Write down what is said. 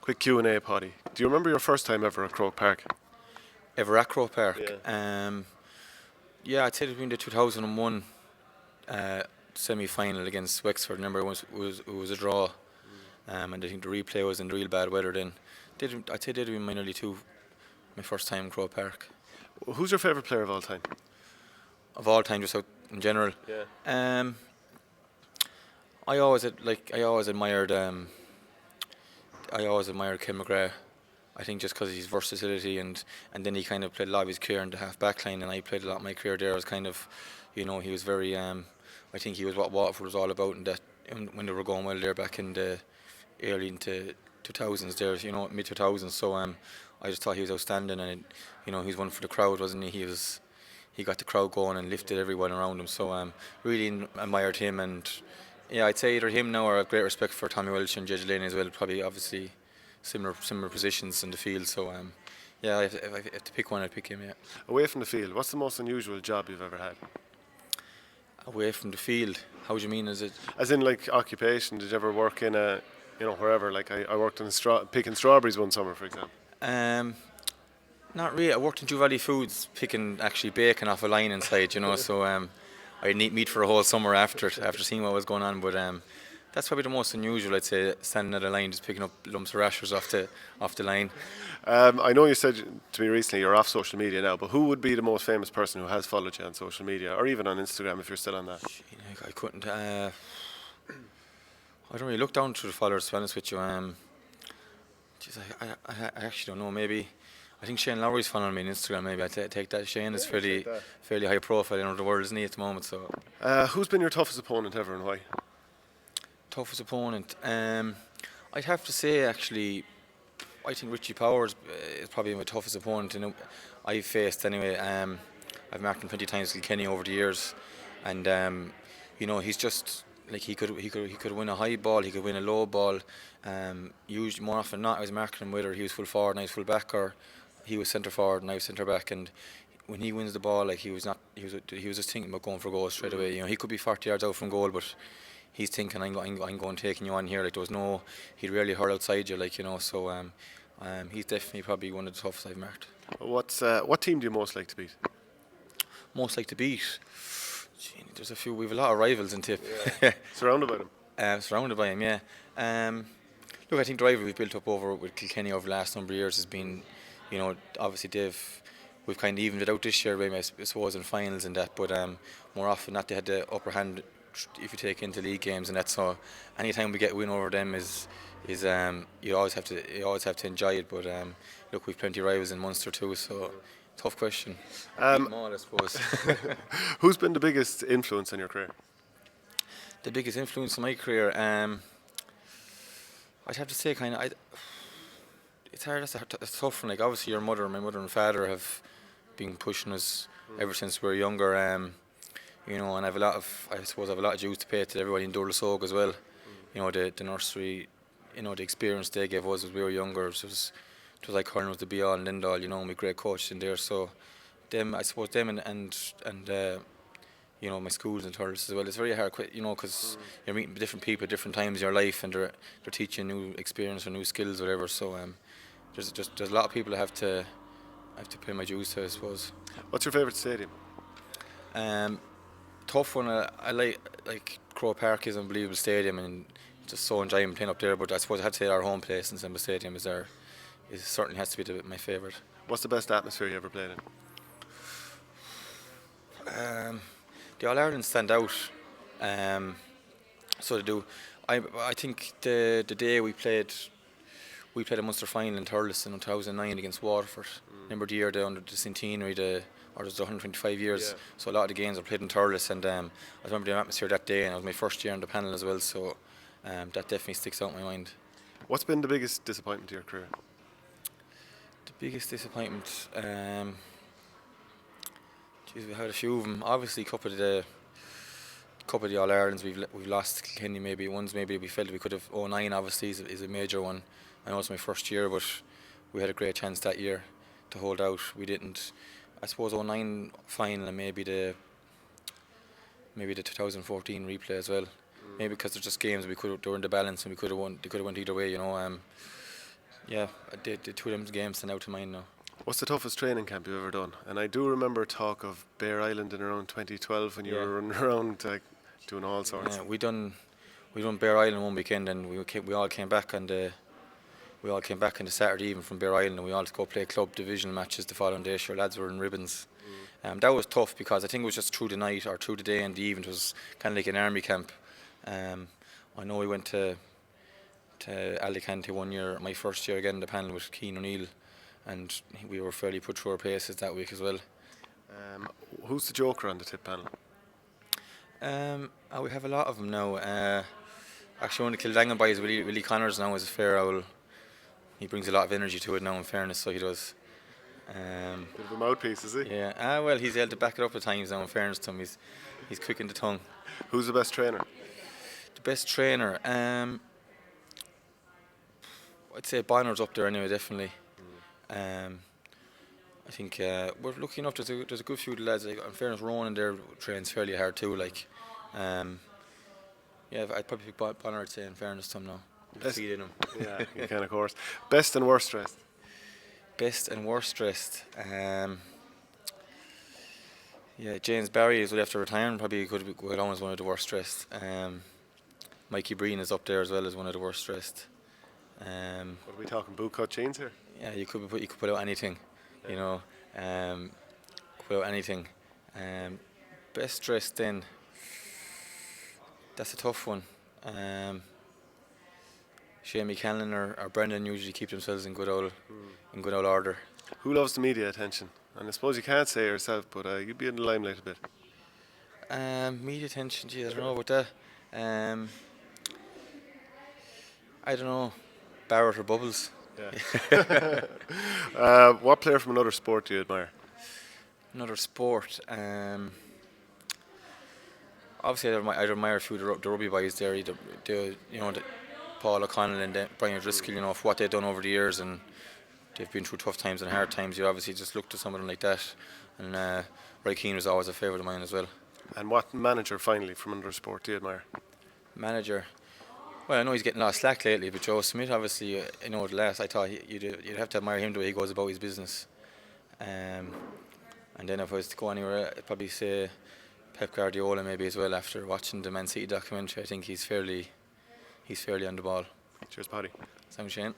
Quick Q&A, Paudie. Do you remember your first time ever at Croke Park? Ever at Croke Park? Yeah. Yeah, I'd say it was in the 2001 semi-final against Wexford. Remember, it was a draw, and I think the replay was in real bad weather then. I'd say that would be my first time in Croke Park. Who's your favourite player of all time? Of all time, just out in general. Yeah. I always admired Ken McGrath. I think just because of his versatility and then he kind of played a lot of his career in the half back line, and I played a lot of my career there as kind of, he was very, I think he was what Waterford was all about, and that when they were going well there back in the early into 2000s there, mid 2000s. So I just thought he was outstanding, and he was one for the crowd, wasn't he? He got the crowd going and lifted everyone around him. So really admired him, and yeah, I'd say either him now or I have great respect for Tommy Welch and Jay Delaney as well. Probably obviously similar positions in the field. So yeah, if I have to pick one, I'd pick him. Yeah. Away from the field, what's the most unusual job you've ever had? Away from the field, how do you mean? Is it? As in, like, occupation. Did you ever work in a, wherever? Like I worked in picking strawberries one summer, for example. Not really. I worked in Dew Valley Foods picking actually bacon off a line inside. So I didn't eat meat for a whole summer after seeing what was going on. But that's probably the most unusual, I'd say, standing at a line just picking up lumps of rashers off the line. I know you said to me recently you're off social media now, but who would be the most famous person who has followed you on social media, or even on Instagram if you're still on that? I couldn't. I don't really look down through the followers, to be honest with you. I actually don't know. Maybe I think Shane Lowry's following me on Instagram. Maybe I take that. Shane is fairly high profile in the world, isn't he, at the moment? So. Who's been your toughest opponent ever, and why? Toughest opponent? I'd have to say, actually, I think Richie Powers is probably my toughest opponent I've faced anyway. I've marked him 20 times with Kenny over the years, and he's just like he could win a high ball, he could win a low ball. Usually, more often than not, I was marking him whether he was full forward and I was full back, or he was centre forward and I was centre back. And when he wins the ball, like he was just thinking about going for goal straight away. He could be 40 yards out from goal, but he's thinking, I'm going taking you on here. Like, he'd rarely hurl outside you, So he's definitely probably one of the toughest I've marked. What team do you most like to beat? Most like to beat? Gee, there's a few. We've a lot of rivals in Tip. Yeah. Surrounded by them. Surrounded by him, yeah. Look, I think the rivalry we've built up over with Kilkenny over the last number of years has been, obviously we've kind of evened it out this year, maybe I suppose, in finals and that. But more often not, they had the upper hand if you take into league games and that. So anytime we get a win over them is you always have to enjoy it. But look, we've plenty of rivals in Munster too. So tough question. Them all, I suppose. Who's been the biggest influence on your career? The biggest influence on my career, I'd have to say it's hard. That's tough. Like, obviously, my mother and father have been pushing us ever since we were younger. And I suppose I have a lot of dues to pay to everybody in Thurles as well. The nursery, the experience they gave us as we were younger. It was like Colin was the be all and end all. And with great coaches in there. So I suppose them and my schools and Thurles as well. It's very hard, because you're meeting different people at different times in your life, and they're teaching new experience or new skills, whatever. So there's a lot of people I have to pay my dues to, I suppose. What's your favourite stadium? Tough one. I like Croke Park is an unbelievable stadium, and just so enjoying playing up there. But I suppose I had to say our home place in Semble Stadium certainly has to be my favourite. What's the best atmosphere you ever played in? The All Ireland stand out, so they do. I think the day we played a Munster final in Thurles in 2009 against Waterford. Remember the year under the centenary, or there's 125 years. Yeah. So a lot of the games were played in Thurles, and I remember the atmosphere that day, and it was my first year on the panel as well. So that definitely sticks out in my mind. What's been the biggest disappointment to your career? The biggest disappointment. We've had a few of them. Obviously, a couple of the All Irelands we've lost to Kilkenny. Maybe we felt we could have. 09 obviously is a major one. I know it's my first year, but we had a great chance that year to hold out. We didn't. I suppose 09 final, and maybe the 2014 replay as well. Maybe because they're just games they were in the balance and we could have won. They could have went either way. Yeah, the two of them games stand out to mind now. What's the toughest training camp you've ever done? And I do remember talk of Bear Island in around 2012 when you Yeah. were running around doing all sorts. Yeah, we done Bear Island one weekend, and we all came back on the Saturday evening from Bear Island, and we all go play club divisional matches the following day. Sure, lads were in ribbons. That was tough because I think it was just through the night or through the day and the evening. It was kind of like an army camp. I know we went to Alicante one year, my first year again, the panel with Keane O'Neill, and we were fairly put through our paces that week as well. Who's the joker on the tip panel? We have a lot of them now. Actually, one of the Kildangan boys, Willie Connors, now is a fair owl. He brings a lot of energy to it now, in fairness, so he does. Bit of a mouthpiece, is he? Yeah. Well, he's able to back it up at times now, in fairness to him. He's quick in the tongue. Who's the best trainer? The best trainer, I'd say Bonner's up there anyway, definitely. I think we're lucky enough. There's a good few lads. Like, in fairness, Ronan there trains fairly hard too. Yeah, I'd probably pick Bonner. I'd say, in fairness to him now. Feed in him. Yeah, you can, of course. Best and worst dressed? Best and worst dressed. Yeah, James Barry is after retiring. Probably could go down as one of the worst dressed. Mikey Breen is up there as well as one of the worst dressed. What are we talking? Bootcut jeans here? Yeah, you could put out anything, you know. Put out anything. Best dressed then. That's a tough one. Shamie Cannon or Brendan usually keep themselves in good old order. Who loves the media attention? And I suppose you can't say yourself, but you'd be in the limelight a bit. Media attention, gee, I don't know about that. I don't know, Barrett or Bubbles. Yeah. What player from another sport do you admire? Another sport. Obviously, I admire a few of the rugby boys there. Paul O'Connell and Brian O'Driscoll. You know, for what they've done over the years, and they've been through tough times and hard times. You obviously just look to someone like that. And Roy Keane was always a favourite of mine as well. And what manager, finally, from another sport do you admire? Manager. Well, I know he's getting a lot of slack lately, but Joe Smith, obviously, the last I thought you'd have to admire him the way he goes about his business. And then if I was to go anywhere, I'd probably say Pep Guardiola maybe as well. After watching the Man City documentary, I think he's fairly on the ball. Cheers, Paudie. Thanks, Shane.